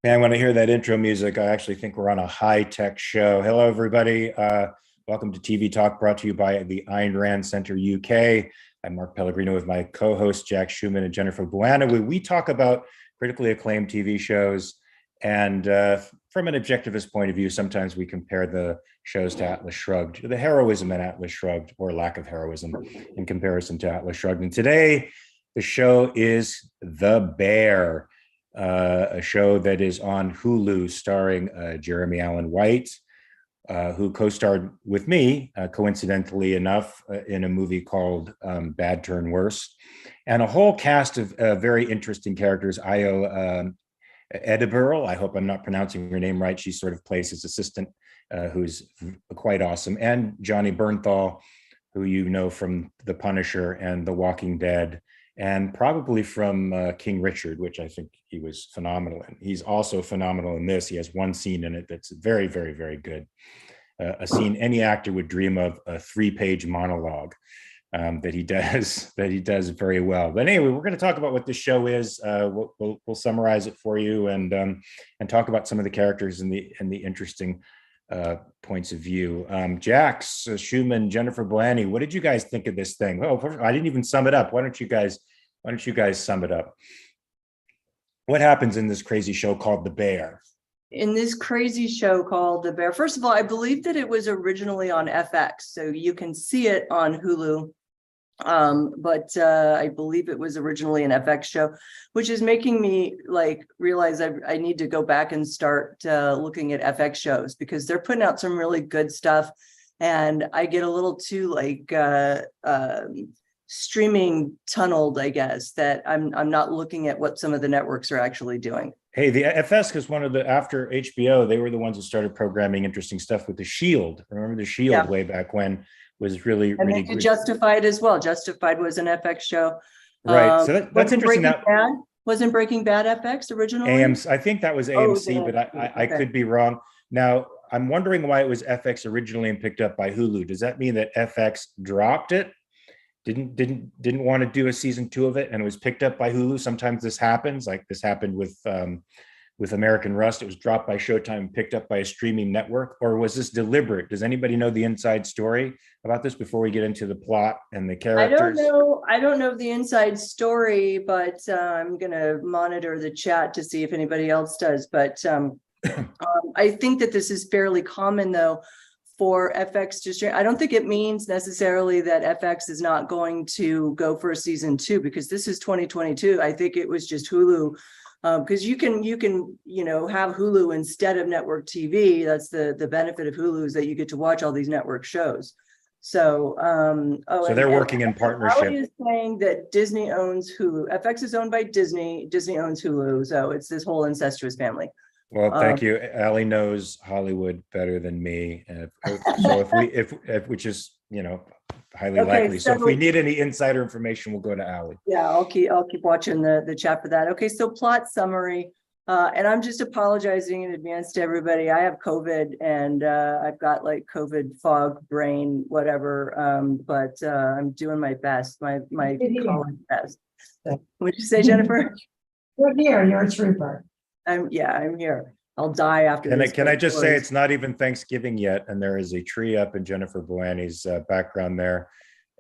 Man, when I hear that intro music, I actually think we're on a high-tech show. Hello, everybody. Welcome to TV Talk, brought to you by the Ayn Rand Center UK. I'm Mark Pellegrino with my co-hosts Jack Schumann and Jennifer Bouani. We talk about critically acclaimed TV shows, and from an objectivist point of view, sometimes we compare the shows to Atlas Shrugged, the heroism in Atlas Shrugged, or lack of heroism in comparison to Atlas Shrugged. And today, the show is The Bear. A show that is on Hulu starring Jeremy Allen White, who co-starred with me, coincidentally enough, in a movie called Bad Turn Worse, and a whole cast of very interesting characters. Io Edeburl, I hope I'm not pronouncing her name right. She sort of plays his assistant, who's quite awesome, and Johnny Bernthal, who you know from The Punisher and The Walking Dead, and probably from King Richard, which I think he was phenomenal in. He's also phenomenal in this. He has one scene in it that's very, very, very good. A scene any actor would dream of, a 3-page monologue that he does very well. But anyway, we're going to talk about what this show is. We'll summarize it for you and talk about some of the characters and the interesting points of view. Jax, Schumann, Jennifer Bouani, what did you guys think of this thing? Oh, I didn't even sum it up. Why don't you guys sum it up? What happens in this crazy show called The Bear? In this crazy show called The Bear, first of all, I believe that it was originally on FX, so you can see it on Hulu. But I believe it was originally an FX show, which is making me realize I need to go back and start looking at FX shows, because they're putting out some really good stuff, and I get a little too streaming tunneled, I guess, that I'm not looking at what some of the networks are actually doing. Hey, the FS is after HBO, they were the ones that started programming interesting stuff with The Shield. Remember The Shield? Yeah. Way back when was really, and really good. Justified as well. Justified was an FX show. Right. So that's interesting. Wasn't Breaking Bad FX originally? AMC, I think that was AMC, but I could be wrong. Now, I'm wondering why it was FX originally and picked up by Hulu. Does that mean that FX dropped it? Didn't want to do a season 2 of it and it was picked up by Hulu? Sometimes this happens, like this happened with American Rust. It was dropped by Showtime and picked up by a streaming network. Or was this deliberate? Does anybody know the inside story about this before we get into the plot and the characters? I don't know the inside story, but I'm going to monitor the chat to see if anybody else does. But I think that this is fairly common, though, for FX to stream. I don't think it means necessarily that FX is not going to go for a season 2, because this is 2022. I think it was just Hulu, because you can have Hulu instead of network TV. That's the benefit of Hulu, is that you get to watch all these network shows. So so they're working in partnership. Ali is saying that Disney owns Hulu. FX is owned by Disney. Disney owns Hulu. So it's this whole incestuous family. Well, thank you. Ali knows Hollywood better than me. So if which is, highly likely. So if we need any insider information, we'll go to Ali. Yeah, I'll keep watching the chat for that. Okay, so plot summary. And I'm just apologizing in advance to everybody. I have COVID and I've got COVID fog brain, whatever. But I'm doing my best, my college best. What'd you say, Jennifer? You're here. You're a trooper. I'm here. I'll die after this. Can I just say it's not even Thanksgiving yet, and there is a tree up in Jennifer Bouani's background there.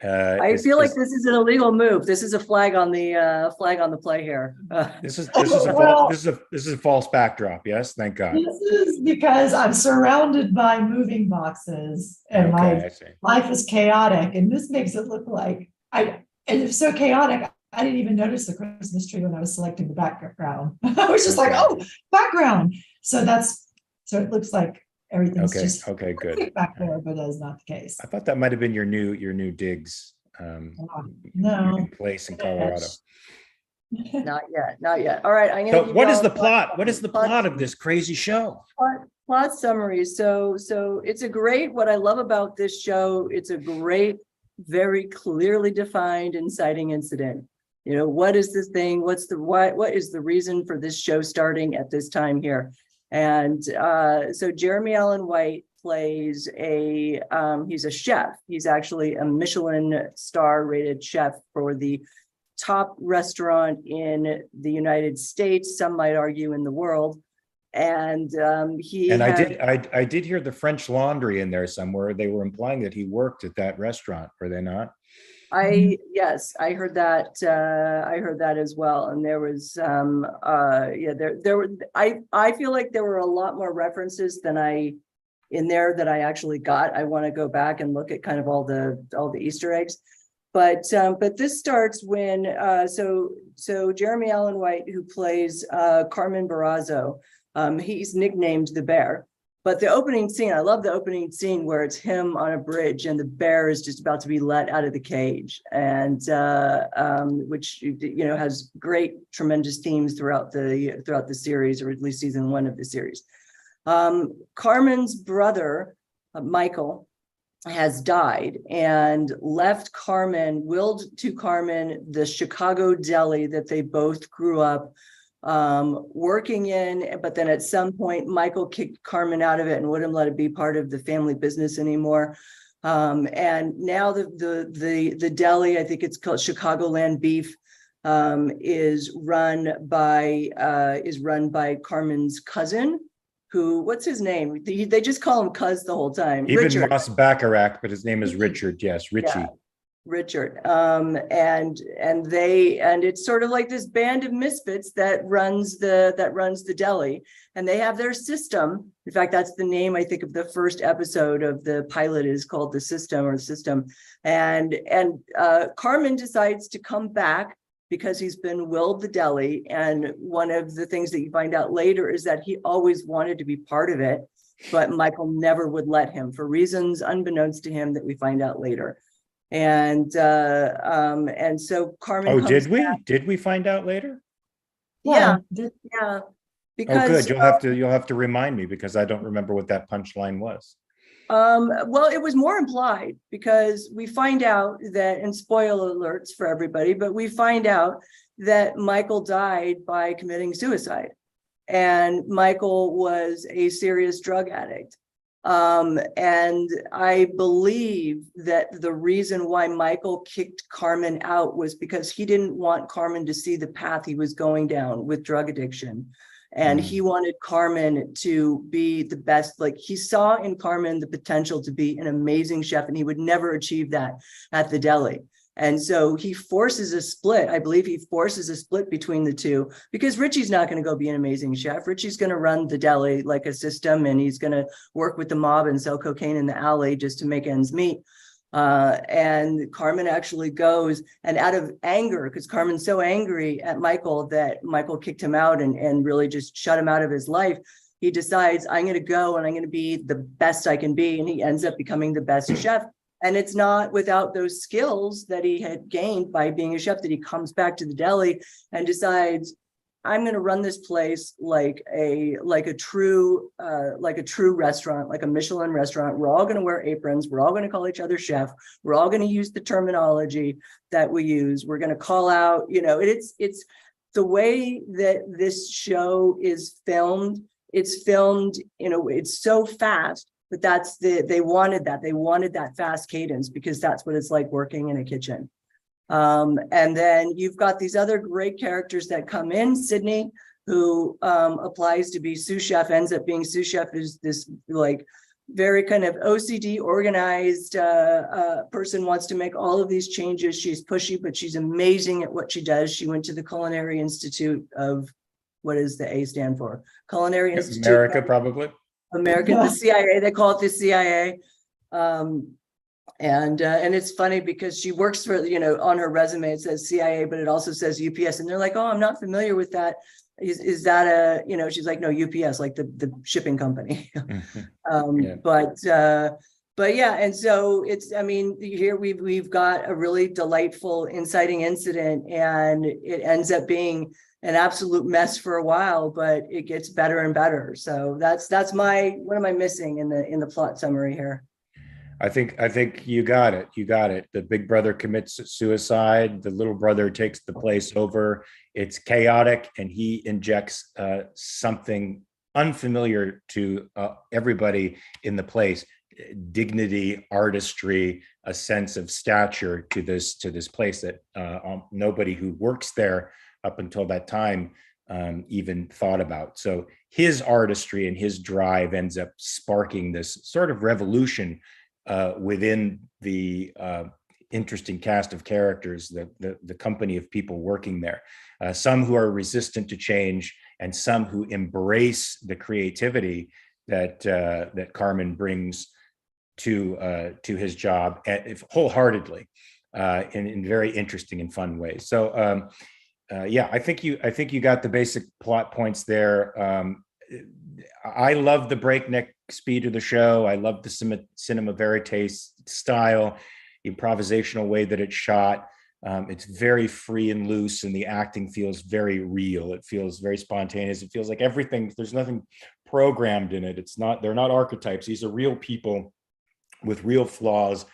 I feel like this is an illegal move. This is a flag on the play here. This is a false backdrop. Yes, thank God. This is because I'm surrounded by moving boxes, and my life is chaotic, and this makes it look like and it's so chaotic. I didn't even notice the Christmas tree when I was selecting the background. I was just like, oh, background. So it looks like everything's just good back there, but that is not the case. I thought that might have been your new digs no place in Colorado. Not yet. All right. So what is the plot? What is the plot of this crazy show? Plot summary. So it's what I love about this show, it's a great, very clearly defined inciting incident. What is this thing? What is the reason for this show starting at this time here? And so Jeremy Allen White plays he's a chef. He's actually a Michelin star rated chef for the top restaurant in the United States, some might argue in the world. And he And had, I did hear the French Laundry in there somewhere. They were implying that he worked at that restaurant, were they not? yes, I heard that. I heard that as well. And there was, yeah, there were. I feel like there were a lot more references than in there that I actually got. I want to go back and look at kind of all the Easter eggs. But this starts when so Jeremy Allen White, who plays Carmen Barrazo, he's nicknamed the Bear. But the opening scene, I love the opening scene where it's him on a bridge and the bear is just about to be let out of the cage, and which has great, tremendous themes throughout the series, or at least season 1 of the series. Carmen's brother, Michael, has died and willed to Carmen the Chicago deli that they both grew up working in, but then at some point Michael kicked Carmen out of it and wouldn't let it be part of the family business anymore. And now the deli, I think it's called Chicagoland Beef, is run by Carmen's cousin, who, what's his name? They just call him Cuz the whole time. Even Richard. Ross Bacharach, but his name is Richard. Yes, Richie. Yeah. Richard. And it's sort of like this band of misfits that runs the deli, and they have their system. In fact, that's the name, I think, of the first episode of the pilot, is called The System. And Carmen decides to come back because he's been willed the deli. And one of the things that you find out later is that he always wanted to be part of it, but Michael never would let him, for reasons unbeknownst to him that we find out later. And so Carmen. Oh, did we? Did we find out later? Yeah. Because you'll have to remind me, because I don't remember what that punchline was. Well, it was more implied, because we find out that, and spoiler alerts for everybody, but we find out that Michael died by committing suicide, and Michael was a serious drug addict. And I believe that the reason why Michael kicked Carmen out was because he didn't want Carmen to see the path he was going down with drug addiction. And he wanted Carmen to be the best. Like, he saw in Carmen the potential to be an amazing chef, and he would never achieve that at the deli. And so he forces a split. I believe he forces a split between the two, because Richie's not going to go be an amazing chef. Richie's going to run the deli like a system, and he's going to work with the mob and sell cocaine in the alley just to make ends meet. And Carmen actually goes, and out of anger, because Carmen's so angry at Michael that Michael kicked him out and really just shut him out of his life, he decides, I'm going to go and I'm going to be the best I can be. And he ends up becoming the best chef. And it's not without those skills that he had gained by being a chef that he comes back to the deli and decides, I'm going to run this place like a true restaurant, like a Michelin restaurant. We're all going to wear aprons. We're all going to call each other chef. We're all going to use the terminology that we use. We're going to call out, it's the way that this show is filmed. It's filmed, it's so fast, but they wanted that fast cadence, because that's what it's like working in a kitchen. And then you've got these other great characters that come in. Sydney, who applies to be sous chef, ends up being sous chef, is this like very kind of OCD organized person, wants to make all of these changes. She's pushy, but she's amazing at what she does. She went to the Culinary Institute of, what does the A stand for? Culinary Institute. America, probably. American, the CIA, they call it the CIA. And it's funny because she works for, on her resume, it says CIA, but it also says UPS. And they're like, oh, I'm not familiar with that. Is that she's like, no, UPS, like the shipping company. Yeah. But yeah, and so here we've got a really delightful, inciting incident, and it ends up being an absolute mess for a while, but it gets better and better. So that's what am I missing in the plot summary here? I think you got it. The big brother commits suicide. The little brother takes the place over. It's chaotic, and he injects something unfamiliar to everybody in the place: dignity, artistry, a sense of stature to this place that nobody who works there up until that time even thought about. So his artistry and his drive ends up sparking this sort of revolution within the interesting cast of characters, the company of people working there. Some who are resistant to change, and some who embrace the creativity that Carmen brings to his job wholeheartedly, in very interesting and fun ways. So yeah, I think you got the basic plot points there. I love the breakneck speed of the show. I love the cinema verite style, improvisational way that it's shot. It's very free and loose, and the acting feels very real. It feels very spontaneous. It feels like everything, there's nothing programmed in it. They're not archetypes. These are real people with real flaws,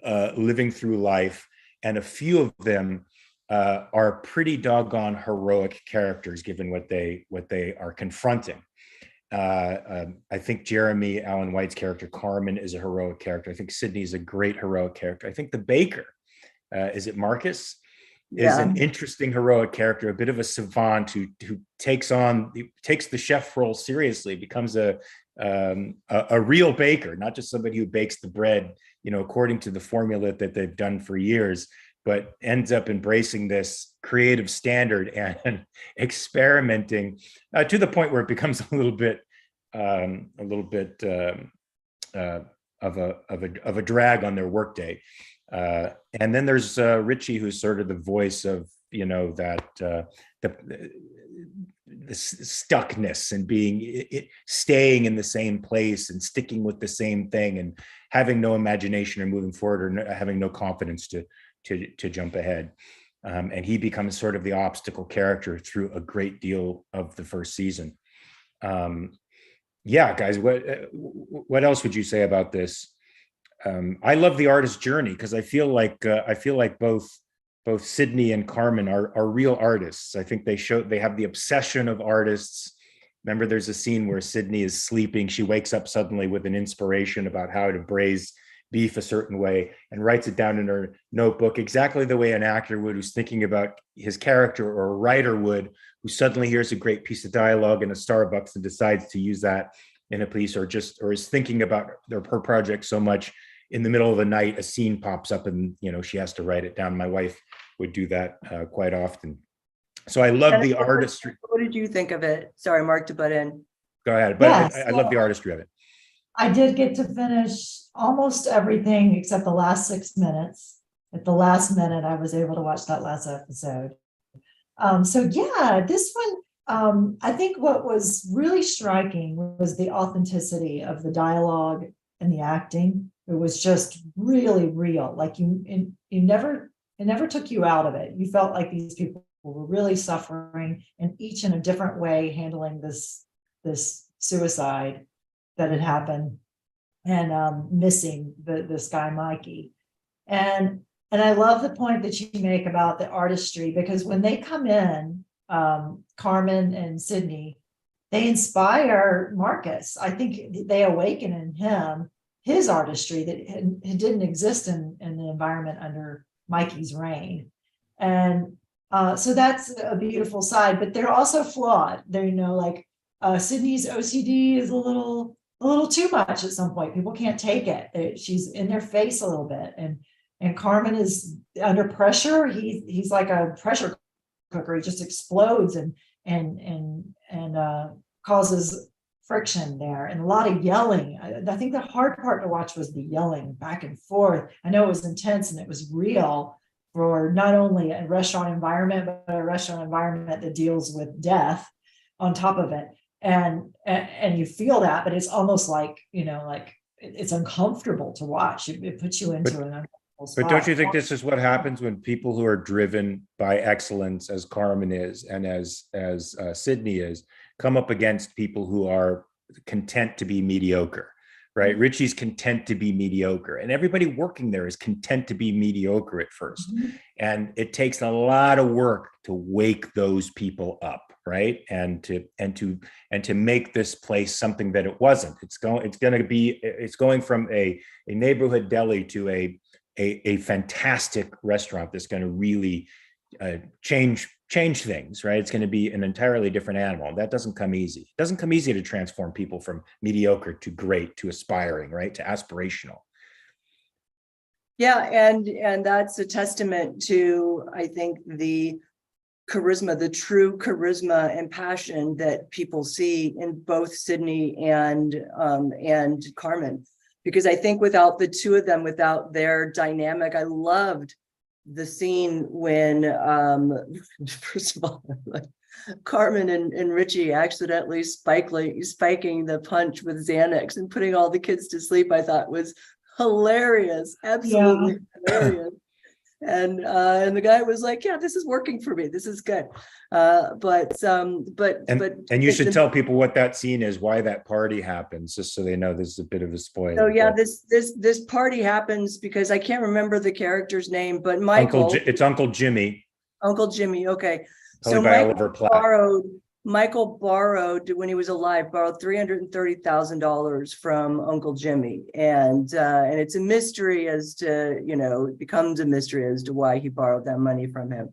living through life. And a few of them are pretty doggone heroic characters, given what they are confronting. I think Jeremy Allen White's character, Carmen, is a heroic character. I think Sydney is a great heroic character. I think the baker, is it Marcus? Is an interesting heroic character, a bit of a savant who takes the chef role seriously, becomes a real baker, not just somebody who bakes the bread, according to the formula that they've done for years, but ends up embracing this creative standard and experimenting to the point where it becomes a little bit of a drag on their workday. And then there's Richie, who's sort of the voice of the stuckness and staying in the same place and sticking with the same thing and having no imagination or moving forward, or having no confidence to jump ahead. And he becomes sort of the obstacle character through a great deal of the first season. Yeah, guys, what else would you say about this? I love the artist's journey, because I feel like both Sydney and Carmen are real artists. I think they have the obsession of artists. Remember, there's a scene where Sydney is sleeping. She wakes up suddenly with an inspiration about how to braise beef a certain way, and writes it down in her notebook, exactly the way an actor would, who's thinking about his character, or a writer would, who suddenly hears a great piece of dialogue in a Starbucks and decides to use that in a piece, or is thinking about her project so much, in the middle of the night, a scene pops up and, she has to write it down. My wife would do that quite often. So I love the artistry. What did you think of it? Sorry, Mark, to butt in. Go ahead. But yes, I love the artistry of it. I did get to finish almost everything except the last 6 minutes. At the last minute, I was able to watch that last episode. So yeah, this one, I think what was really striking was the authenticity of the dialogue and the acting. It was just really real. Like it never took you out of it. You felt like these people were really suffering, and each in a different way handling this suicide that had happened, and missing this guy Mikey. And I love the point that you make about the artistry, because when they come in, Carmen and Sydney, they inspire Marcus. I think they awaken in him his artistry that didn't exist in the environment under Mikey's reign. And so that's a beautiful side, but they're also flawed. They're, like Sydney's OCD is a little too much at some point. People can't take it. She's in their face a little bit. And Carmen is under pressure. He's like a pressure cooker. He just explodes and causes friction there, and a lot of yelling. I think the hard part to watch was the yelling back and forth. I know it was intense and it was real for not only a restaurant environment, but a restaurant environment that deals with death on top of it. And you feel that, but it's almost like, like it's uncomfortable to watch. It puts you into an uncomfortable spot. But don't you think this is what happens when people who are driven by excellence, as Carmen is and as Sydney is, come up against people who are content to be mediocre, right? Richie's content to be mediocre, and everybody working there is content to be mediocre at first. Mm-hmm. And it takes a lot of work to wake those people up, right? And to make this place something that it wasn't. It's going from a neighborhood deli to a fantastic restaurant that's going to really change change things, right? It's going to be an entirely different animal. That doesn't come easy. It doesn't come easy to transform people from mediocre to great to aspiring, right? To aspirational. Yeah, and that's a testament to, I think, the charisma, the true charisma and passion that people see in both Sydney and Carmen. Because I think without the two of them, without their dynamic, I loved the scene when, first of all, Carmen and Richie accidentally spiking the punch with Xanax and putting all the kids to sleep, I thought was hilarious, absolutely hilarious. And the guy was like, yeah, this is working for me. This is good. But you should tell people what that scene is, why that party happens, just so they know. This is a bit of a spoiler. So yeah, this party happens because I can't remember the character's name, but Michael. It's Uncle Jimmy. Uncle Jimmy. Okay. So Michael borrowed when he was alive, borrowed $330,000 from Uncle Jimmy, and it's a mystery as to, it becomes a mystery as to why he borrowed that money from him.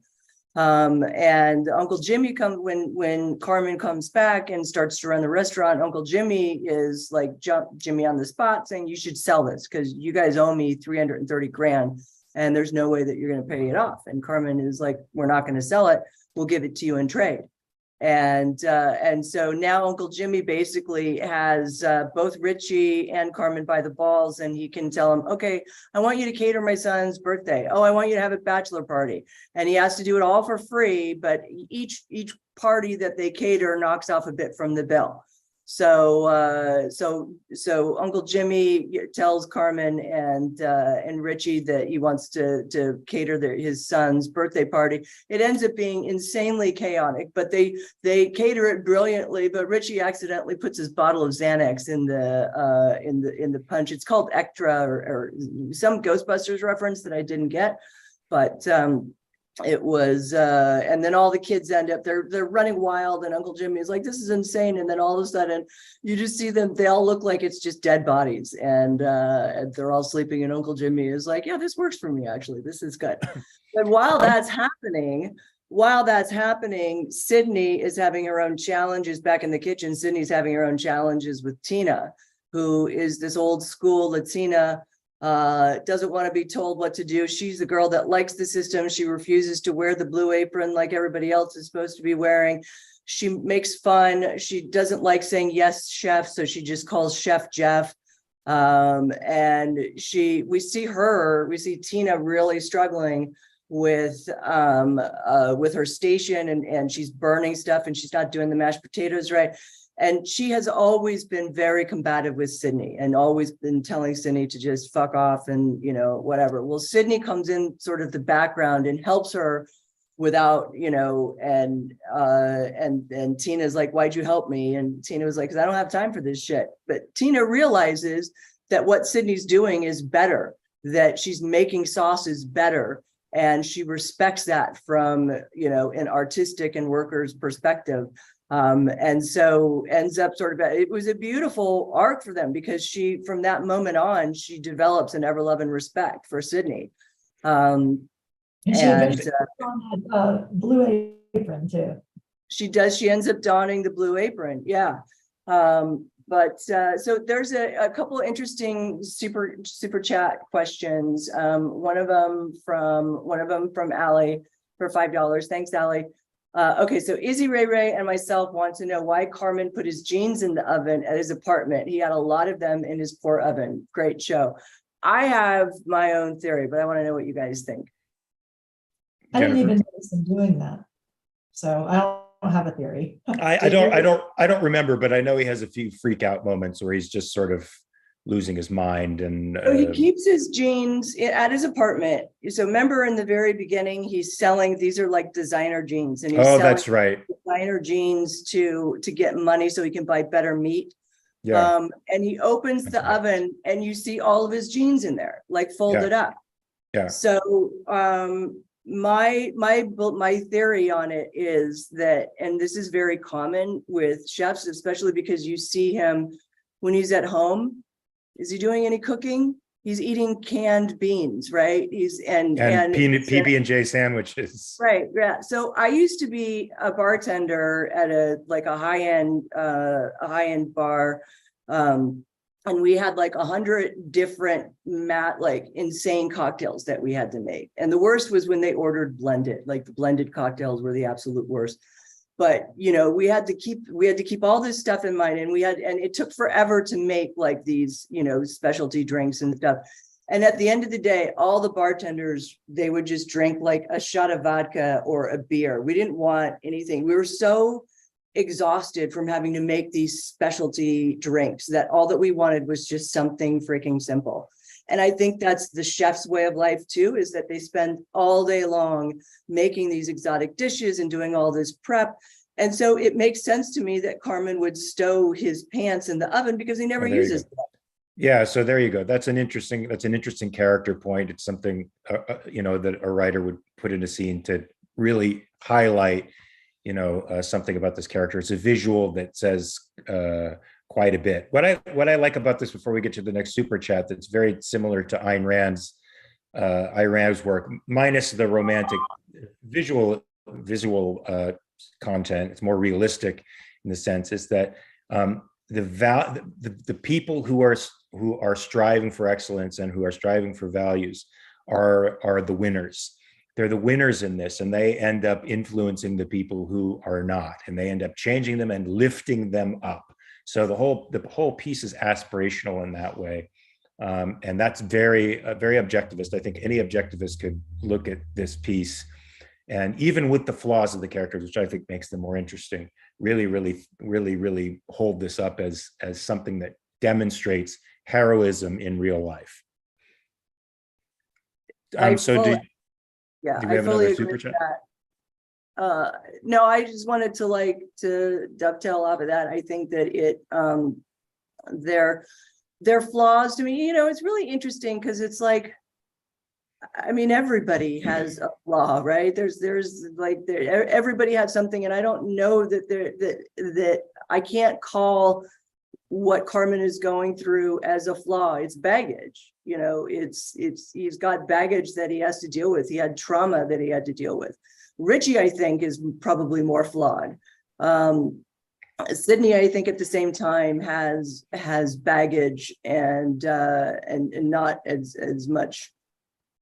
And Uncle Jimmy when Carmen comes back and starts to run the restaurant, Uncle Jimmy is like Jimmy on the spot saying, you should sell this because you guys owe me 330 grand and there's no way that you're going to pay it off. And Carmen is like, we're not going to sell it. We'll give it to you in trade. And so now Uncle Jimmy basically has both Richie and Carmen by the balls, and he can tell them, okay, I want you to cater my son's birthday. Oh, I want you to have a bachelor party. And he has to do it all for free, but each party that they cater knocks off a bit from the bill. So Uncle Jimmy tells Carmen and Richie that he wants to cater his son's birthday party. It ends up being insanely chaotic, but they cater it brilliantly. But Richie accidentally puts his bottle of Xanax in the punch. It's called Ectra or some Ghostbusters reference that I didn't get, but it was and then all the kids end up they're running wild, and Uncle Jimmy is like, this is insane. And then all of a sudden you just see them, they all look like it's just dead bodies, and they're all sleeping, and Uncle Jimmy is like, yeah, this works for me, actually, this is good. But while that's happening, Sydney is having her own challenges back in the kitchen. Sydney's having her own challenges with Tina, who is this old school Latina, doesn't want to be told what to do. She's the girl that likes the system. She refuses to wear the blue apron like everybody else is supposed to be wearing. She makes fun. She doesn't like saying yes, chef, so she just calls Chef Jeff. And we see Tina really struggling with her station, and she's burning stuff, and she's not doing the mashed potatoes right. And she has always been very combative with Sydney and always been telling Sydney to just fuck off and, whatever. Well, Sydney comes in sort of the background and helps her without, and Tina's like, why'd you help me? And Tina was like, because I don't have time for this shit. But Tina realizes that what Sydney's doing is better, that she's making sauces better. And she respects that from, an artistic and worker's perspective. And so ends up sort of, it was a beautiful arc for them, because from that moment on, she develops an ever-loving respect for Sydney. And she on that blue apron too. She does. She ends up donning the blue apron. Yeah. But so there's a couple of interesting super chat questions. One of them from Allie for $5. Thanks, Allie. Okay, so Izzy Ray and myself want to know why Carmen put his jeans in the oven at his apartment. He had a lot of them in his poor oven. Great show. I have my own theory, but I want to know what you guys think. I didn't even notice him doing that, so I don't have a theory. I don't remember, but I know he has a few freak out moments where he's just sort of losing his mind. And so he keeps his jeans at his apartment. So remember in the very beginning, he's selling, these are like designer jeans, and he's selling that's right, designer jeans to get money so he can buy better meat. Yeah. And he opens the oven and you see all of his jeans in there, like folded up. Yeah. So my theory on it is that, and this is very common with chefs, especially because you see him when he's at home. Is he doing any cooking? he's eating canned beans, right? And PB&J sandwiches. Right. Yeah. So I used to be a bartender at a high-end bar. And we had like 100 different insane cocktails that we had to make. And the worst was when they ordered blended, like the blended cocktails were the absolute worst. But, you know, we had to keep all this stuff in mind, and it took forever to make like these, you know, specialty drinks and stuff. And at the end of the day, all the bartenders, they would just drink like a shot of vodka or a beer. We didn't want anything. We were so exhausted from having to make these specialty drinks that all that we wanted was just something freaking simple. And I think that's the chef's way of life too, is that they spend all day long making these exotic dishes and doing all this prep. And so it makes sense to me that Carmen would stow his pants in the oven because he never uses them. Yeah, so there you go. That's an interesting character point. It's something you know, that a writer would put in a scene to really highlight, you know, something about this character. It's a visual that says quite a bit. What I like about this, before we get to the next super chat, that's very similar to Ayn Rand's work, minus the romantic visual content. It's more realistic in the sense is that the people who are striving for excellence and who are striving for values are the winners. They're the winners in this, and they end up influencing the people who are not, and they end up changing them and lifting them up. So the whole piece is aspirational in that way, and that's very objectivist. I think any objectivist could look at this piece, and even with the flaws of the characters, which I think makes them more interesting, really hold this up as something that demonstrates heroism in real life. Yeah, do we have another super chat? No, I just wanted to dovetail off of that. I think that their flaws to me, you know, it's really interesting because it's like, I mean, everybody has a flaw, right? Everybody has something, and I don't know that I can't call what Carmen is going through as a flaw. It's baggage, you know, he's got baggage that he has to deal with. He had trauma that he had to deal with. Richie, I think, is probably more flawed. Sydney, I think, at the same time has baggage and not as much.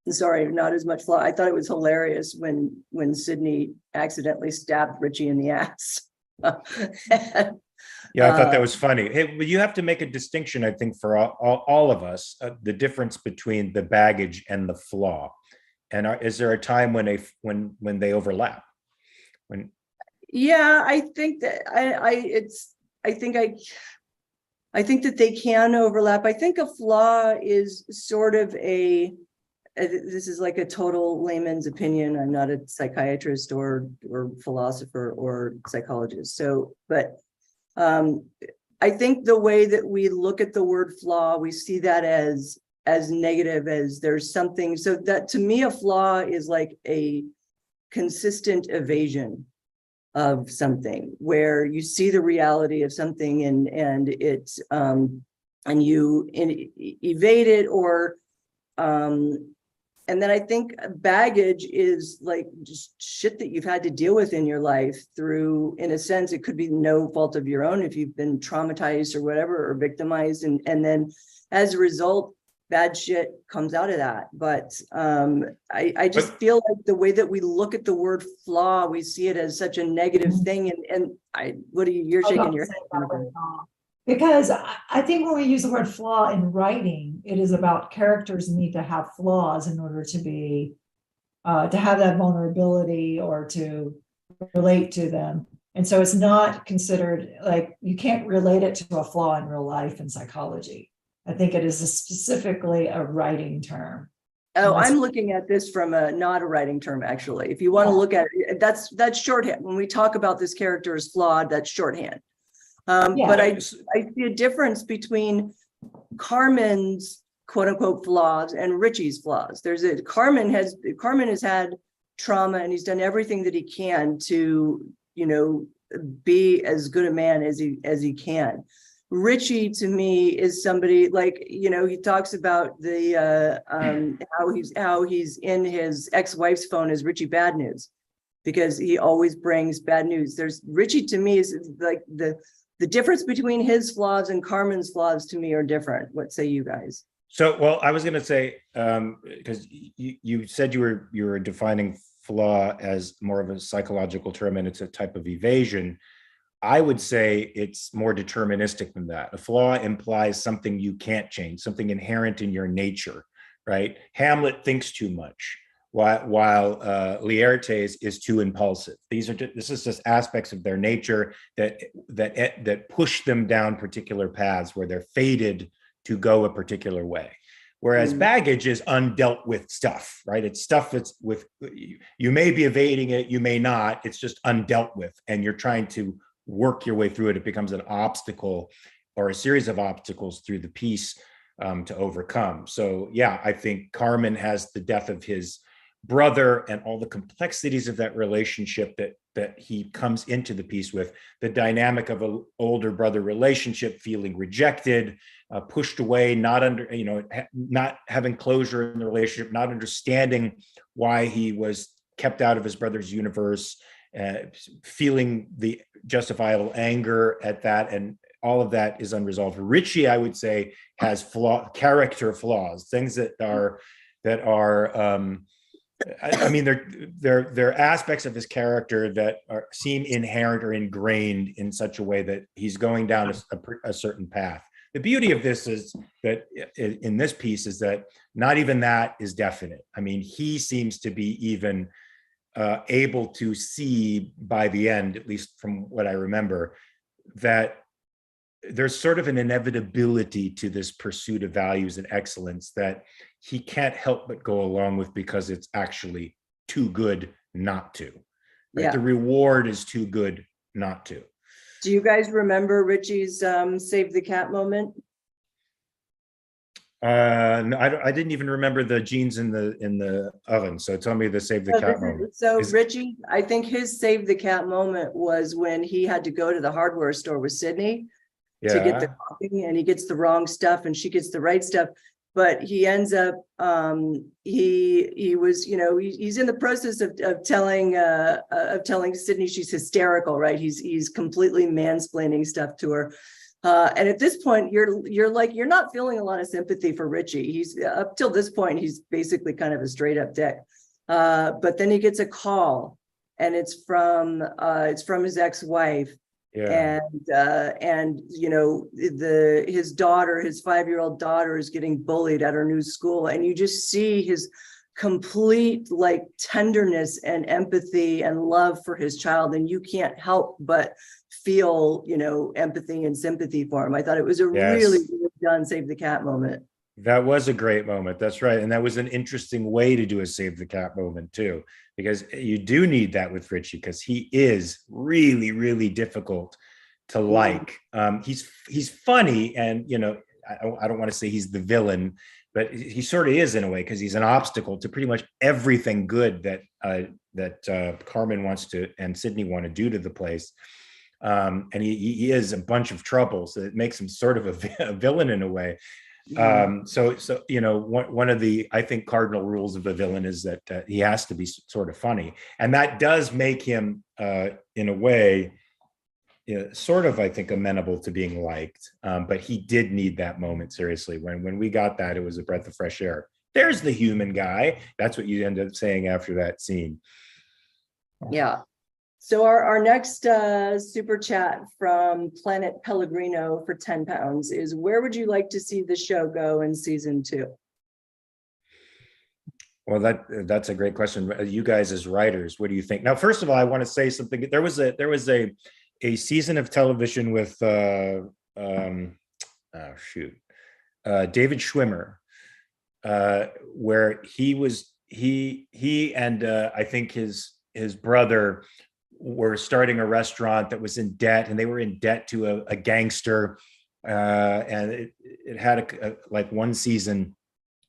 Sorry, not as much flaw. I thought it was hilarious when Sydney accidentally stabbed Richie in the ass. Yeah, I thought that was funny. Hey, but you have to make a distinction, I think, for all of us, the difference between the baggage and the flaw. And is there a time when they overlap? Yeah, I think that I think that they can overlap. I think a flaw is sort of this is like a total layman's opinion. I'm not a psychiatrist or philosopher or psychologist. So, but I think the way that we look at the word flaw, we see that as negative, as there's something. So that to me, a flaw is like a consistent evasion of something, where you see the reality of something and it's and you evade it, or and then I think baggage is like just shit that you've had to deal with in your life through, in a sense, it could be no fault of your own if you've been traumatized or whatever, or victimized. And then as a result, bad shit comes out of that. But I just feel like the way that we look at the word flaw, we see it as such a negative thing. You're shaking your head. Because I think when we use the word flaw in writing, it is about characters need to have flaws in order to be, to have that vulnerability or to relate to them. And so it's not considered, like, you can't relate it to a flaw in real life in psychology. I think it is specifically a writing term. Oh, I'm looking at this from not a writing term, actually. If you want to look at it, that's shorthand. When we talk about this character as flawed, that's shorthand. But I see a difference between Carmen's quote unquote flaws and Richie's flaws. Carmen has had trauma, and he's done everything that he can to, you know, be as good a man as he can. Richie to me is somebody like, he talks about the how he's in his ex-wife's phone as Richie Bad News, because he always brings bad news. There's Richie to me is like the difference between his flaws and Carmen's flaws to me are different. What say you guys? So, well, I was going to say, because you said you were defining flaw as more of a psychological term, and it's a type of evasion. I would say it's more deterministic than that. A flaw implies something you can't change, something inherent in your nature, right? Hamlet thinks too much, while Laertes is too impulsive. This is just aspects of their nature that push them down particular paths where they're fated to go a particular way. Whereas baggage is undealt with stuff, right? It's stuff that's you may be evading it, you may not, it's just undealt with, and you're trying to work your way through it. It becomes an obstacle or a series of obstacles through the piece to overcome. So yeah, I think Carmen has the death of his brother and all the complexities of that relationship that he comes into the piece with, the dynamic of an older brother relationship, feeling rejected, pushed away, not having closure in the relationship, not understanding why he was kept out of his brother's universe, feeling the justifiable anger at that, and all of that is unresolved. Richie, I would say, has character flaws, things that are I mean, they're aspects of his character that seem inherent or ingrained in such a way that he's going down a certain path. The beauty of this is that in this piece is that not even that is definite. I mean, he seems to be even able to see by the end, at least from what I remember, that there's sort of an inevitability to this pursuit of values and excellence that he can't help but go along with because it's actually too good not to. Right? Yeah. The reward is too good not to. Do you guys remember Richie's save the cat moment? No, I didn't even remember the jeans in the oven. So tell me the save the cat moment. So Richie, I think his save the cat moment was when he had to go to the hardware store with Sydney to get the coffee, and he gets the wrong stuff and she gets the right stuff. But he ends up, he was, he's in the process of telling Sydney she's hysterical, right? He's completely mansplaining stuff to her. And at this point, you're not feeling a lot of sympathy for Richie. He's up till this point, he's basically kind of a straight up dick. But then he gets a call, and it's from his ex-wife. Yeah. And his daughter, his 5-year-old daughter, is getting bullied at her new school, and you just see his complete tenderness and empathy and love for his child, and you can't help but feel empathy and sympathy for him. I thought it was a really done save the cat moment. That was a great moment. That's right. And that was an interesting way to do a save the cat moment too, because you do need that with Richie, because he is really, really difficult to like. He's funny, and I don't want to say he's the villain, but he sort of is in a way, because he's an obstacle to pretty much everything good that Carmen wants to and Sydney want to do to the place. And he is a bunch of trouble, so it makes him sort of a villain in a way. So one of the, I think, cardinal rules of a villain is that he has to be sort of funny, and that does make him in a way sort of, I think, amenable to being liked. But he did need that moment, seriously. When we got that, it was a breath of fresh air. There's the human guy. That's what you end up saying after that scene. Yeah. So our next super chat from Planet Pellegrino for 10 pounds is, where would you like to see the show go in season 2? Well, that's a great question. You guys as writers, what do you think? Now, first of all, I want to say something. There was a season of television with David Schwimmer, where he and I think his brother were starting a restaurant that was in debt, and they were in debt to a gangster, and it had one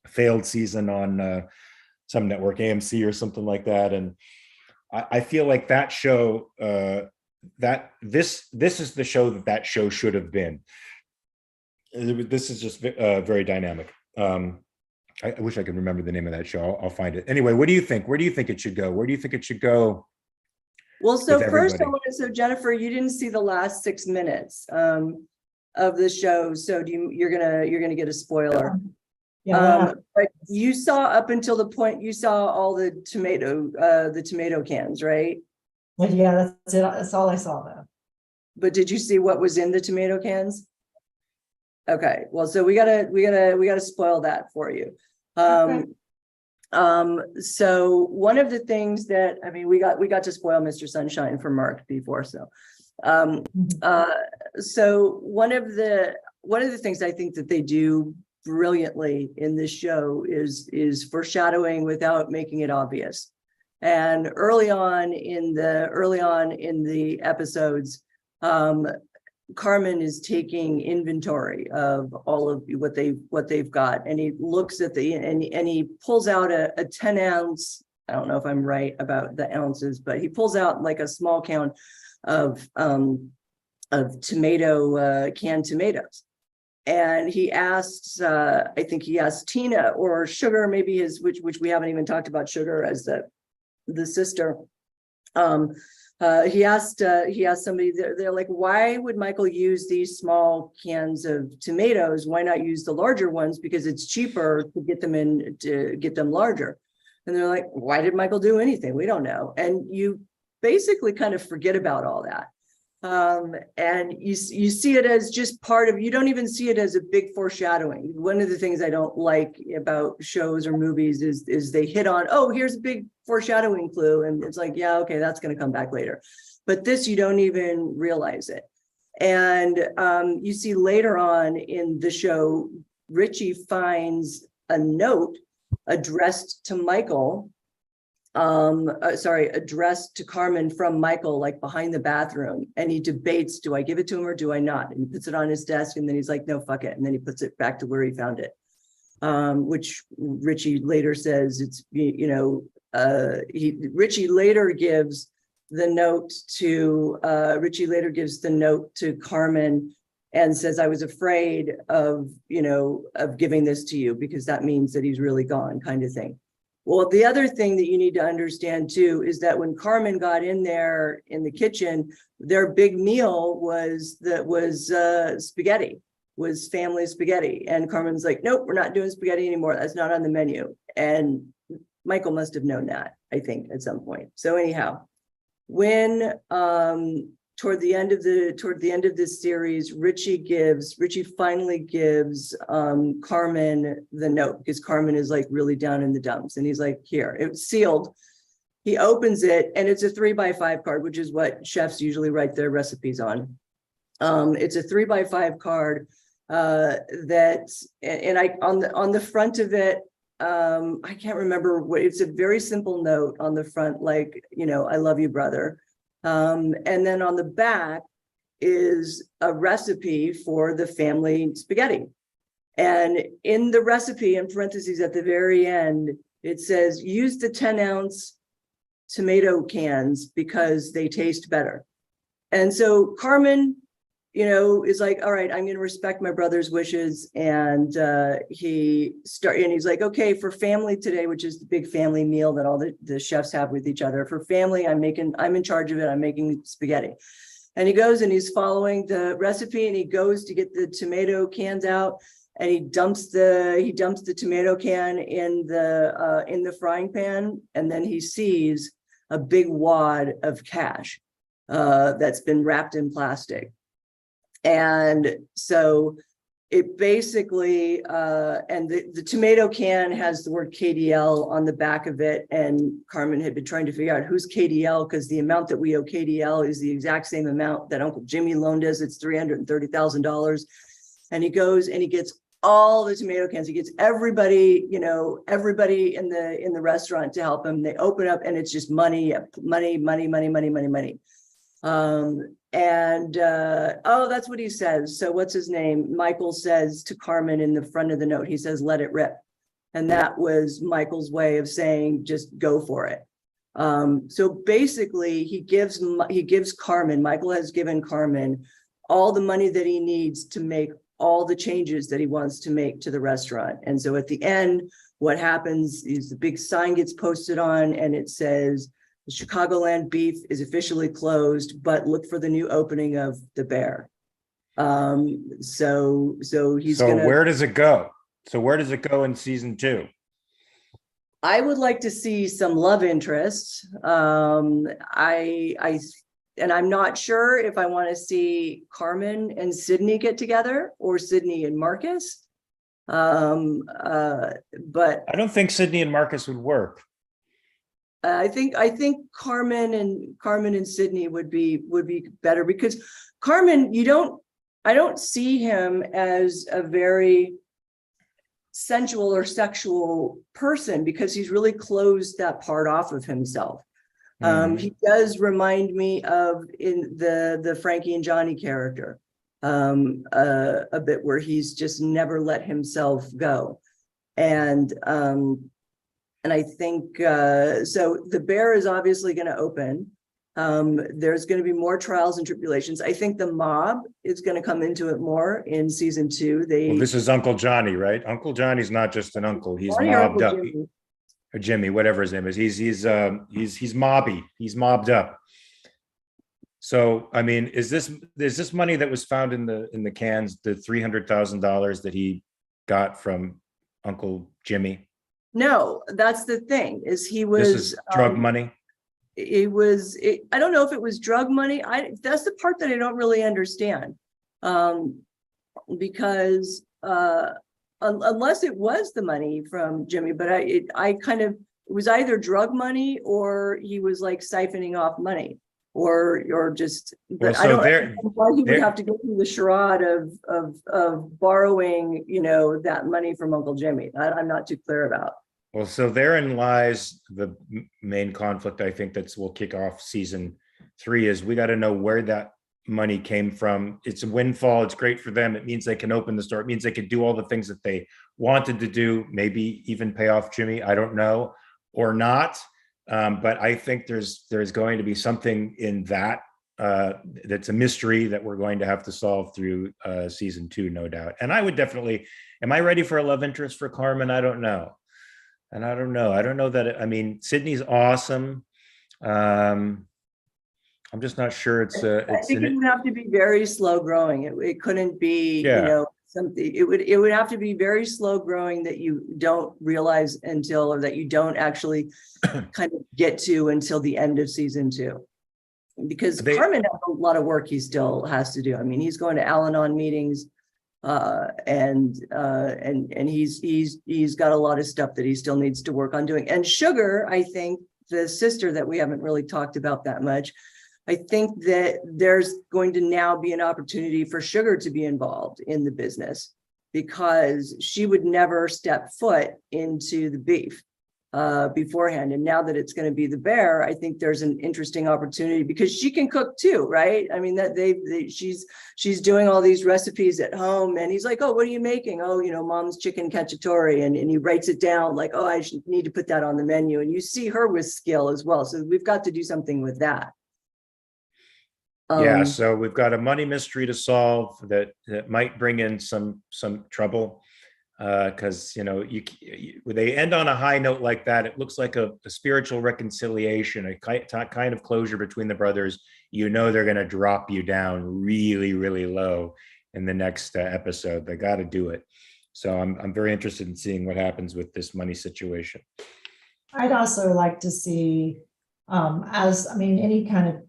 failed season on some network, AMC or something like that. And I feel like that show, that this is the show that show should have been. This is just very dynamic. I wish I could remember the name of that show. I'll find it. Anyway, what do you think? Where do you think it should go? Where do you think it should go? Well, so first, so Jennifer, you didn't see the last 6 minutes of the show, so you're gonna get a spoiler. Yeah. But you saw up until the point you saw all the tomato cans, right? But yeah, that's it. That's all I saw though. But did you see what was in the tomato cans? Okay, well, so we gotta spoil that for you. Okay. So one of the things that, I mean, we got to spoil Mr. Sunshine for Mark before, so so one of the things I think that they do brilliantly in this show is foreshadowing without making it obvious. And early on in the episodes, Carmen is taking inventory of all of what they've got, and he looks at and he pulls out a 10-ounce. I don't know if I'm right about the ounces, but he pulls out like a small can of canned tomatoes, and he asks, I think he asked Tina or Sugar, maybe which we haven't even talked about Sugar as the sister. He asked somebody, they're like, why would Michael use these small cans of tomatoes? Why not use the larger ones? Because it's cheaper to get them larger. And they're like, why did Michael do anything? We don't know. And you basically kind of forget about all that. And you see it as just part of, you don't even see it as a big foreshadowing. One of the things I don't like about shows or movies is they hit on, oh, here's a big foreshadowing clue. And it's like, yeah, okay, that's going to come back later. But this, you don't even realize it. And you see later on in the show, Richie finds a note addressed to Michael, addressed to Carmen from Michael, like behind the bathroom. And he debates, do I give it to him or do I not? And he puts it on his desk, and then he's like, no, fuck it. And then he puts it back to where he found it, which Richie later says it's, Richie later gives the note to Carmen and says, I was afraid of giving this to you because that means that he's really gone, kind of thing. Well, the other thing that you need to understand too is that when Carmen got in there in the kitchen, their big meal was spaghetti, was family spaghetti. And Carmen's like, nope, we're not doing spaghetti anymore. That's not on the menu. And Michael must have known that, I think, at some point. So anyhow, when toward the end of this series, Richie finally gives Carmen the note, because Carmen is like really down in the dumps, and he's like, here, it's sealed. He opens it, and it's a 3x5 card, which is what chefs usually write their recipes on. It's a 3x5 card on the front of it, I can't remember what, it's a very simple note on the front, like, I love you, brother. And then on the back is a recipe for the family spaghetti. And in the recipe, in parentheses at the very end, it says, use the 10-ounce tomato cans because they taste better. And so Carmen, is like, all right, I'm going to respect my brother's wishes. And he's like, okay, for family today, which is the big family meal that all the chefs have with each other. For family, I'm in charge of it. I'm making spaghetti. And he goes and he's following the recipe, and he goes to get the tomato cans out, and he dumps the tomato can in the frying pan. And then he sees a big wad of cash that's been wrapped in plastic. And so it basically, and the tomato can has the word KDL on the back of it. And Carmen had been trying to figure out who's KDL, because the amount that we owe KDL is the exact same amount that Uncle Jimmy loaned us. It's $330,000. And he goes and he gets all the tomato cans. He gets everybody in the restaurant to help him. They open up, and it's just money. That's what he says. So what's his name? Michael says to Carmen in the front of the note, he says, let it rip. And that was Michael's way of saying, just go for it. So basically he gives Carmen, Michael has given Carmen all the money that he needs to make all the changes that he wants to make to the restaurant. And so at the end, what happens is the big sign gets posted on and it says, the Chicagoland Beef is officially closed, but look for the new opening of the Bear. So he's So gonna. where does it go? So where does it go in season 2? I would like to see some love interests. And I'm not sure if I want to see Carmen and Sydney get together or Sydney and Marcus. But I don't think Sydney and Marcus would work. I think Carmen and Sydney would be better, because Carmen, I don't see him as a very sensual or sexual person, because he's really closed that part off of himself. He does remind me of in the Frankie and Johnny character, a bit, where he's just never let himself go. And I think so the Bear is obviously going to open. There's going to be more trials and tribulations. I think the mob is going to come into it more in season 2. Well, this is Uncle Johnny, right? Uncle Johnny's not just an uncle; he's mobbed up. Or Jimmy, whatever his name is, he's mobby. He's mobbed up. So, I mean, is this money that was found in the cans, the $300,000 that he got from Uncle Jimmy? No, that's the thing. This is drug money. I don't know if it was drug money. That's the part that I don't really understand, because unless it was the money from Jimmy, but it was either drug money or he was like siphoning off money, or just. But well, so I don't know why he would have to go through the charade of borrowing, that money from Uncle Jimmy. I'm not too clear about. Well, so therein lies the main conflict. I think will kick off season 3. Is we got to know where that money came from. It's a windfall. It's great for them. It means they can open the store. It means they could do all the things that they wanted to do, maybe even pay off Jimmy. I don't know, or not. But I think there's going to be something in that that's a mystery that we're going to have to solve through season 2, no doubt. And I would definitely, am I ready for a love interest for Carmen? I don't know. And I don't know that, I mean, Sydney's awesome. I'm just not sure I think it would have to be very slow growing. It couldn't be, something. It would have to be very slow growing that you don't realize until, or that you don't actually kind of get to until the end of season 2. Because Carmen has a lot of work he still has to do. I mean, he's going to Al-Anon meetings, and he's got a lot of stuff that he still needs to work on doing. And Sugar, I think, the sister that we haven't really talked about that much, I think that there's going to now be an opportunity for Sugar to be involved in the business, because she would never step foot into the beef beforehand. And now that it's going to be the Bear, I think there's an interesting opportunity, because she can cook too, right? I mean, that she's doing all these recipes at home, and he's like, oh, what are you making? Oh, mom's chicken cacciatore, and he writes it down like, oh, I need to put that on the menu. And you see her with skill as well. So we've got to do something with that. Yeah, so we've got a money mystery to solve that might bring in some trouble, because they end on a high note like that. It looks like a spiritual reconciliation, a kind of closure between the brothers. They're going to drop you down really, really low in the next episode. They got to do it. So I'm very interested in seeing what happens with this money situation. I'd also like to see, any kind of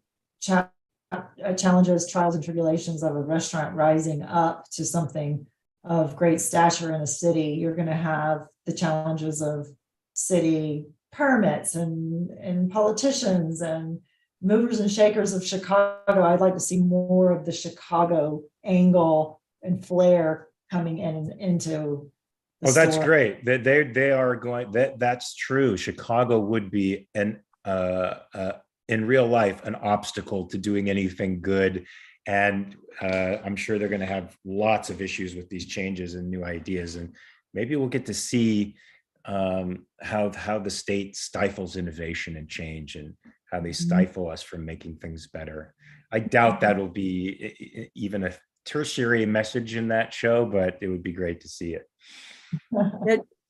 challenges, trials, and tribulations of a restaurant rising up to something of great stature in a city. You're going to have the challenges of city permits and politicians and movers and shakers of Chicago. I'd like to see more of the Chicago angle and flair coming into the that's story. great. They are going. That's true. Chicago would be in real life an obstacle to doing anything good, and I'm sure they're going to have lots of issues with these changes and new ideas, and maybe we'll get to see how the state stifles innovation and change, and how they stifle us from making things better. I doubt that'll be even a tertiary message in that show, but it would be great to see it.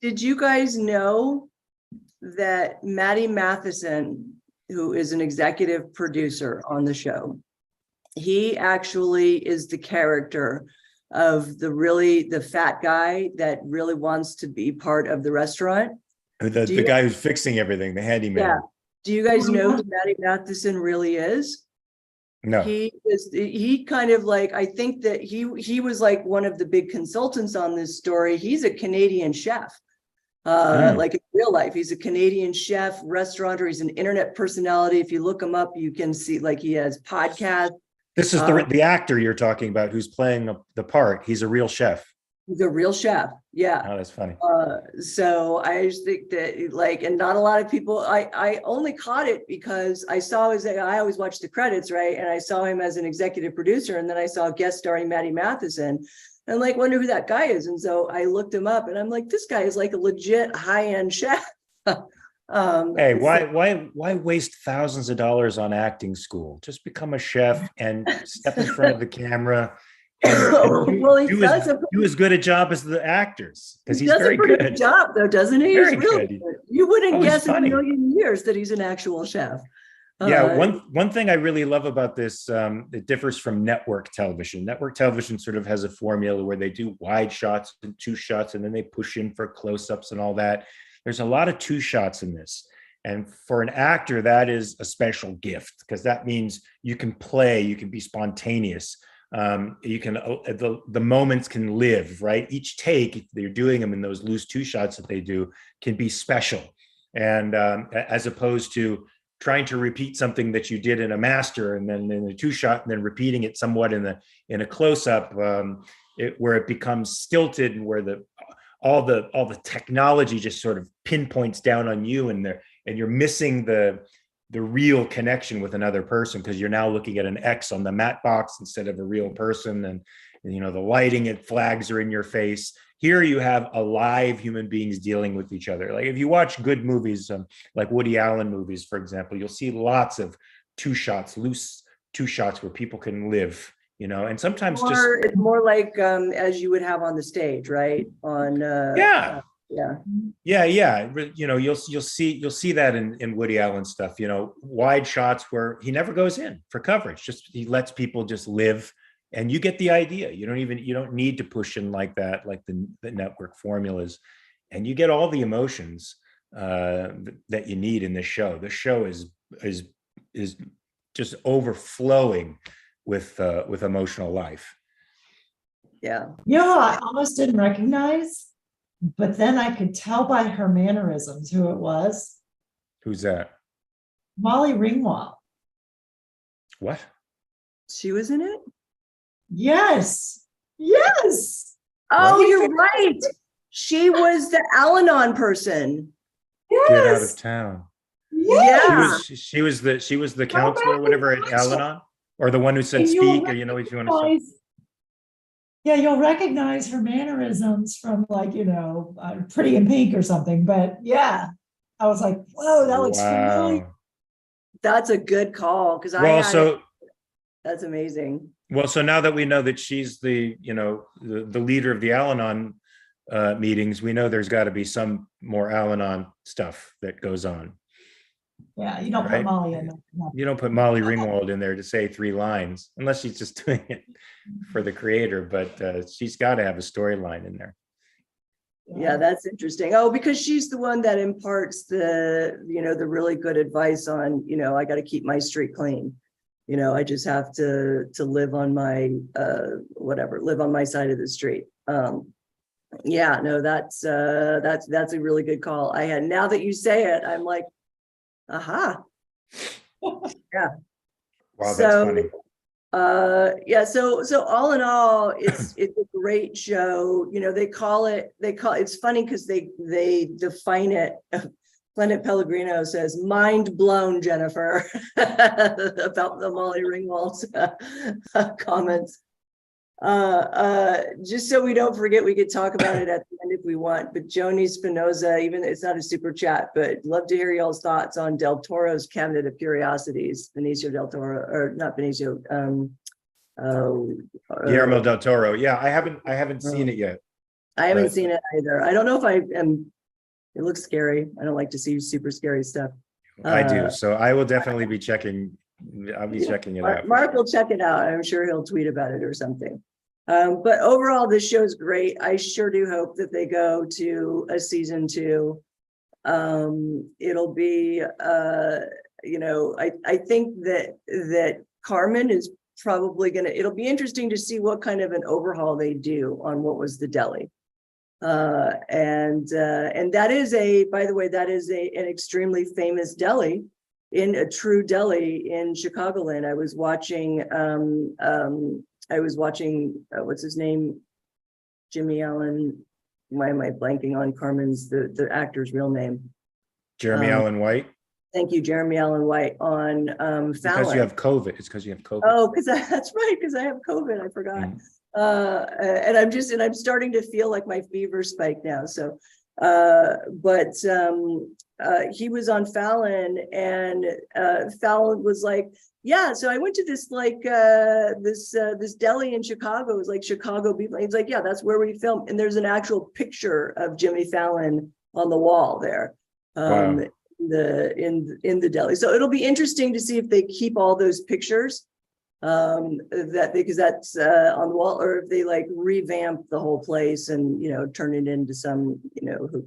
Did you guys know that Maddie Matheson, who is an executive producer on the show, he actually is the character of the fat guy that really wants to be part of the restaurant? The guy who's fixing everything, the handyman. Yeah. Do you guys know who Maddie Matheson really is? No. He kind of like, I think that he was like one of the big consultants on this story. He's a Canadian chef. Like in real life, he's a Canadian chef, restaurateur. He's an internet personality. If you look him up, you can see like he has podcasts. This is the actor you're talking about who's playing the part. He's a real chef. He's a real chef. Yeah. Oh, that's funny. So I just think that like, and not a lot of people, I only caught it because I always watch the credits, right? And I saw him as an executive producer, and then I saw guest starring Maddie Matheson. And like, wonder who that guy is. And so I looked him up, and I'm like, this guy is like a legit high-end chef. Hey, why waste thousands of dollars on acting school? Just become a chef and step in front of the camera. And do as good a job as the actors, because he's very good. Good job, though, doesn't he? Very he's really good. You wouldn't guess in a million years that he's an actual chef. Yeah, one thing I really love about this, it differs from network television. Network television sort of has a formula where they do wide shots and two shots, and then they push in for close-ups and all that. There's a lot of two shots in this. And for an actor, that is a special gift, because that means you can play, you can be spontaneous. You can, the moments can live, right? Each take, if they're doing them in those loose two shots that they do, can be special. And as opposed to trying to repeat something that you did in a master and then in a two shot and then repeating it somewhat in a close-up, where it becomes stilted and where all the technology just sort of pinpoints down on you, and you're missing the real connection with another person, because you're now looking at an X on the matte box instead of a real person, and you know, the lighting and flags are in your face. Here you have alive human beings dealing with each other. Like if you watch good movies, like Woody Allen movies, for example, you'll see lots of loose two shots where people can live, you know, and sometimes it's more like as you would have on the stage, right? Yeah. You know, you'll see that in Woody Allen stuff, you know, wide shots where he never goes in for coverage, just he lets people just live, and you get the idea. You don't need to push in like that, like the network formulas, and you get all the emotions that you need in this show. The show is just overflowing with emotional life. Yeah. You know, I almost didn't recognize, but then I could tell by her mannerisms who it was. Who's that? Molly Ringwald. What? She was in it? Yes. Oh, you're right. She was the Al-Anon person. Yes. Get out of town. Yeah. She was the counselor or whatever at Al-Anon, or the one who said speak, or you know, if you want to say. Yeah, you'll recognize her mannerisms from, like, you know, Pretty in Pink or something. But yeah, I was like, whoa, that looks familiar. That's a good call, because that's amazing. Well, so now that we know that she's the leader of the Al-Anon meetings, we know there's got to be some more Al-Anon stuff that goes on. Yeah, you don't put Molly in there. No. You don't put Molly Ringwald in there to say 3 lines, unless she's just doing it for the creator, but she's got to have a storyline in there. Yeah, that's interesting. Oh, because she's the one that imparts the really good advice on, I got to keep my street clean. I just have to live on my live on my side of the street. Yeah, no, that's a really good call. Now that you say it, I'm like, aha. Yeah. Wow, that's funny. Yeah, so all in all, it's a great show. It's funny because they define it. Mark Pellegrino says, mind blown, Jennifer, about the Molly Ringwald's comments. Just so we don't forget, we could talk about it at the end if we want, but Joni Spinoza, even it's not a super chat, but love to hear y'all's thoughts on Del Toro's Cabinet of Curiosities. Benicio del Toro, or not Benicio, Guillermo del Toro. Yeah, I haven't seen it yet. I haven't seen it either. I don't know if I am. It looks scary. I don't like to see super scary stuff. I do. So I will definitely be checking. I'll be checking it out. Mark will check it out. I'm sure he'll tweet about it or something. But overall, this show's great. I sure do hope that they go to a season 2. It'll be, I think that Carmen is probably it'll be interesting to see what kind of an overhaul they do on what was the deli. And that is by the way, that is an extremely famous deli, in a true deli in Chicagoland. I was watching, what's his name? Jimmy Allen. Why am I blanking on Carmen's, the actor's real name? Jeremy Allen White. Thank you, Jeremy Allen White on Fallon. Because you have COVID. It's because you have COVID. Oh, that's right, because I have COVID. I forgot. And I'm starting to feel like my fever spike now. So, he was on Fallon, and Fallon was like, yeah, so I went to this this deli in Chicago. It was like Chicago people. He's like, yeah, that's where we filmed. And there's an actual picture of Jimmy Fallon on the wall there. Wow. In the deli. So it'll be interesting to see if they keep all those pictures because that's on the wall, or if they like revamp the whole place and turn it into some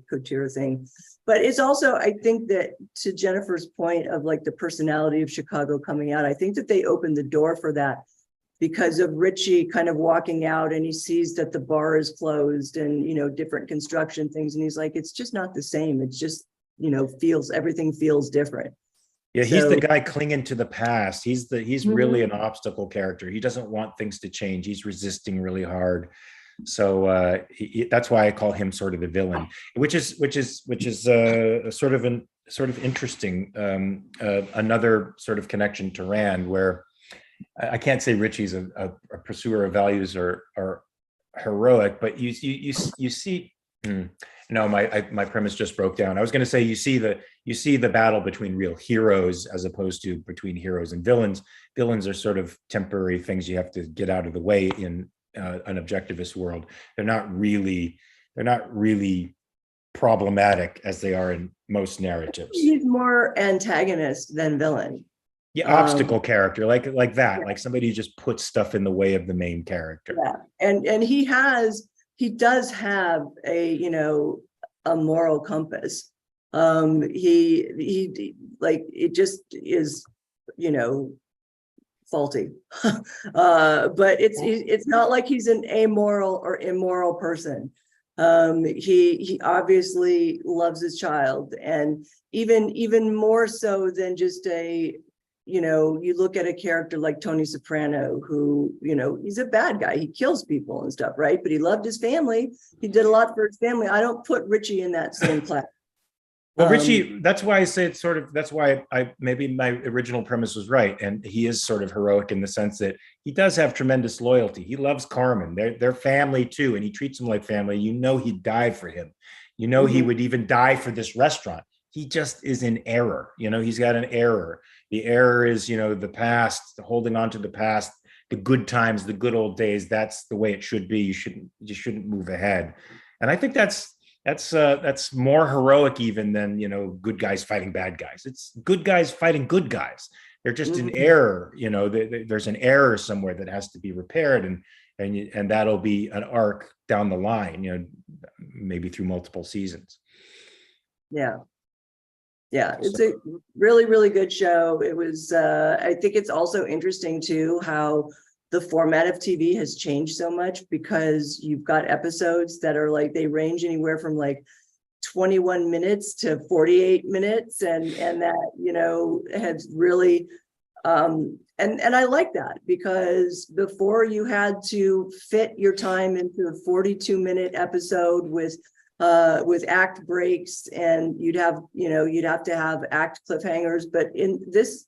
couture thing. But it's also, I think that, to Jennifer's point of like the personality of Chicago coming out, I think that they opened the door for that because of Richie kind of walking out, and he sees that the bar is closed and different construction things, and he's like, it's just not the same. It's just everything feels different. Yeah, he's the guy clinging to the past. He's really an obstacle character. He doesn't want things to change. He's resisting really hard. So that's why I call him sort of the villain, which is sort of interesting. Another sort of connection to Rand, where I can't say Richie's a pursuer of values or heroic, but you see. No, my premise just broke down. I was going to say you see the battle between real heroes as opposed to between heroes and villains. Villains are sort of temporary things you have to get out of the way in an objectivist world. They're not really problematic as they are in most narratives. He's more antagonist than villain. Yeah, obstacle character, like that, yeah. Like somebody who just puts stuff in the way of the main character. Yeah, and he does have a moral compass. He like, it just is faulty. But it's not like he's an amoral or immoral person. He obviously loves his child, and even more so than just you look at a character like Tony Soprano, who, he's a bad guy. He kills people and stuff, right? But he loved his family. He did a lot for his family. I don't put Richie in that same class. Well, Richie, that's why I say it's that's why maybe my original premise was right. And he is sort of heroic in the sense that he does have tremendous loyalty. He loves Carmen. They're family too. And he treats them like family. He'd die for him. He would even die for this restaurant. He just is in error. He's got an error. The error is, the past, holding on to the past, the good times, the good old days. That's the way it should be. You shouldn't move ahead. And I think that's more heroic even than, good guys fighting bad guys. It's good guys fighting good guys. They're just in error. There's an error somewhere that has to be repaired, and that'll be an arc down the line, maybe through multiple seasons. Yeah, it's a really, really good show. It was, I think it's also interesting too, how the format of TV has changed so much, because you've got episodes that are like, they range anywhere from like 21 minutes to 48 minutes. And that, has really, and I like that, because before you had to fit your time into a 42-minute episode with act breaks, and you'd have to have act cliffhangers. But in this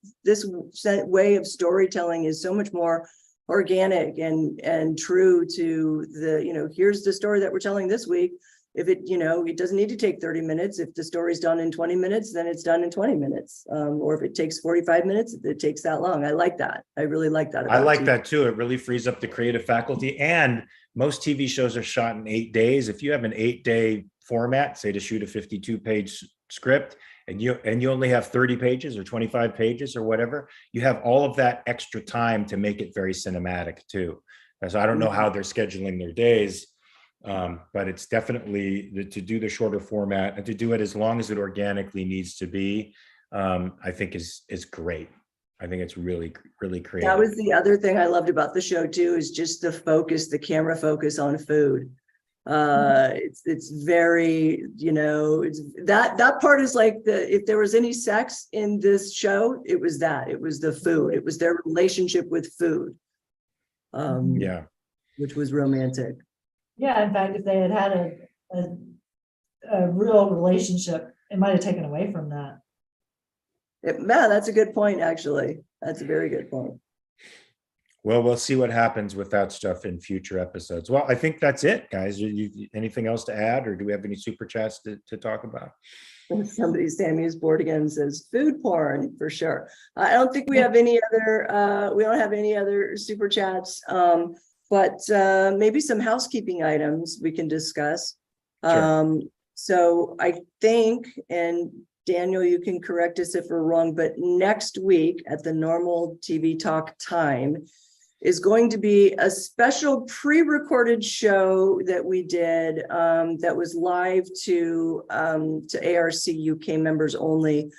way of storytelling is so much more organic and true to the, here's the story that we're telling this week. if it, it doesn't need to take 30 minutes. If the story's done in 20 minutes, then it's done in 20 minutes. Or if it takes 45 minutes, it takes that long. I like that. I really like that. I like that too. It really frees up the creative faculty. And most TV shows are shot in 8 days. If you have an 8-day format, say to shoot a 52-page script, and you only have 30 pages or 25 pages or whatever, you have all of that extra time to make it very cinematic too. So I don't know how they're scheduling their days. But it's definitely to do the shorter format and to do it as long as it organically needs to be, I think is great. I think it's really, really creative. That was the other thing I loved about the show too, is just the camera focus on food. It's very, it's that part is like if there was any sex in this show, it was the food. It was their relationship with food. Which was romantic. Yeah, in fact, if they had a real relationship, it might have taken away from that. That's a good point, actually. That's a very good point. Well, we'll see what happens with that stuff in future episodes. Well, I think that's it, guys. Anything else to add, or do we have any super chats to talk about? Sammy is bored again and says food porn for sure. I don't think we have any other, we don't have any other super chats. But maybe some housekeeping items we can discuss. Sure. So I think, and Daniel, you can correct us if we're wrong, but next week at the normal TV Talk time is going to be a special pre-recorded show that we did that was live to ARC UK members only.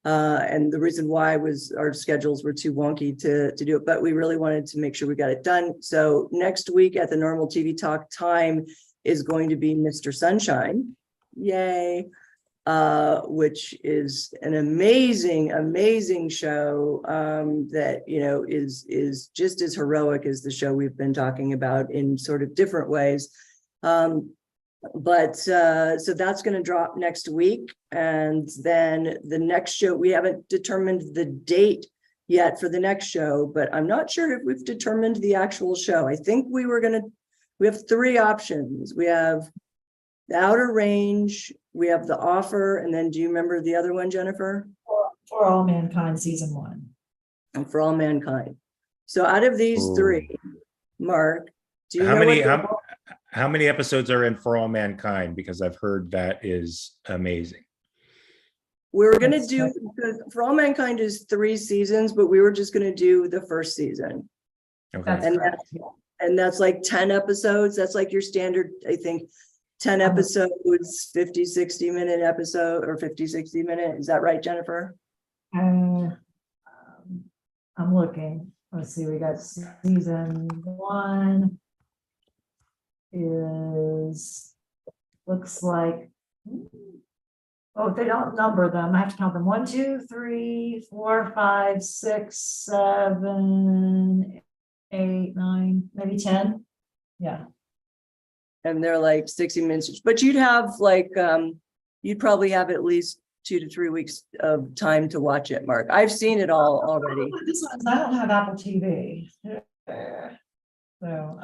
And the reason why was our schedules were too wonky to do it, but we really wanted to make sure we got it done. So next week at the normal TV Talk time is going to be Mr. Sunshine. Yay. Which is an amazing, amazing show that, is just as heroic as the show we've been talking about in sort of different ways. So that's going to drop next week. And then the next show, we haven't determined the date yet for the next show, but I'm not sure if we've determined the actual show. I think we have 3 options. We have the Outer Range, we have The Offer, and then do you remember the other one, Jennifer? For All Mankind, season 1. And For All Mankind. So out of these 3, Mark, do you know how many episodes are in For All Mankind? Because I've heard that is amazing. We're going to do, For All Mankind is 3 seasons, but we were just going to do the first season. Okay. And that's like 10 episodes. That's like your standard, I think, 10 episodes, 50, 60 minute episode, or 50, 60 minute. Is that right, Jennifer? I'm looking. Let's see, we got season 1 looks like, they don't number them. I have to count them. 1, 2, 3, 4, 5, 6, 7, 8, 9, maybe 10. Yeah. And they're like 60 minutes, but you'd have you'd probably have at least 2 to 3 weeks of time to watch it, Mark. I've seen it all already. I don't have Apple TV. So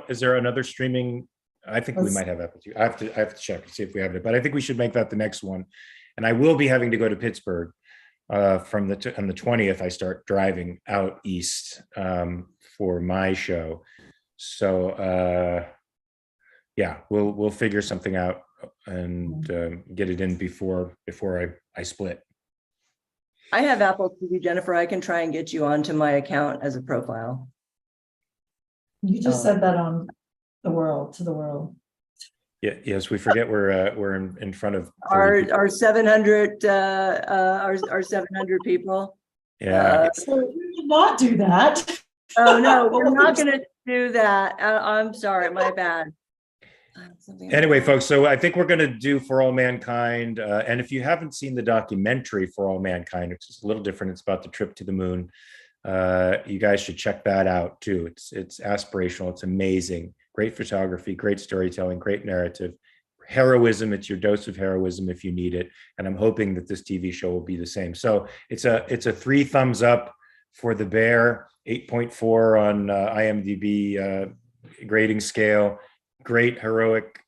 is there another streaming? I think we might have Apple TV. I have to check and see if we have it, but I think we should make that the next one. And I will be having to go to Pittsburgh on the 20th. I start driving out east for my show. So yeah, we'll figure something out and get it in before I split. I have Apple TV, Jennifer. I can try and get you onto my account as a profile. You just said that on the world. Yeah, yes, we forget we're in front of our 700 our 700 people. Yeah. So we will not do that. Oh no, we're not going to do that. I'm sorry, my bad. Anyway, folks, so I think we're going to do For All Mankind. And if you haven't seen the documentary For All Mankind, which is a little different, it's about the trip to the moon. You guys should check that out too. It's aspirational. It's amazing. Great photography, great storytelling, great narrative, heroism. It's your dose of heroism if you need it. And I'm hoping that this TV show will be the same. So it's a 3 thumbs up for The Bear, 8.4 on IMDb grading scale. Great heroic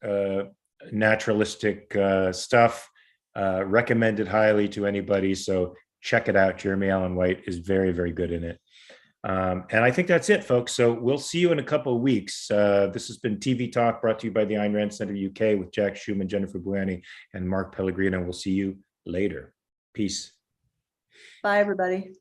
naturalistic stuff. Recommended highly to anybody. So check it out. Jeremy Allen White is very, very good in it. And I think that's it, folks. So we'll see you in a couple of weeks. This has been TV Talk, brought to you by the Ayn Rand Center UK with Jack Schumann, Jennifer Bouani, and Mark Pellegrino. We'll see you later. Peace. Bye, everybody.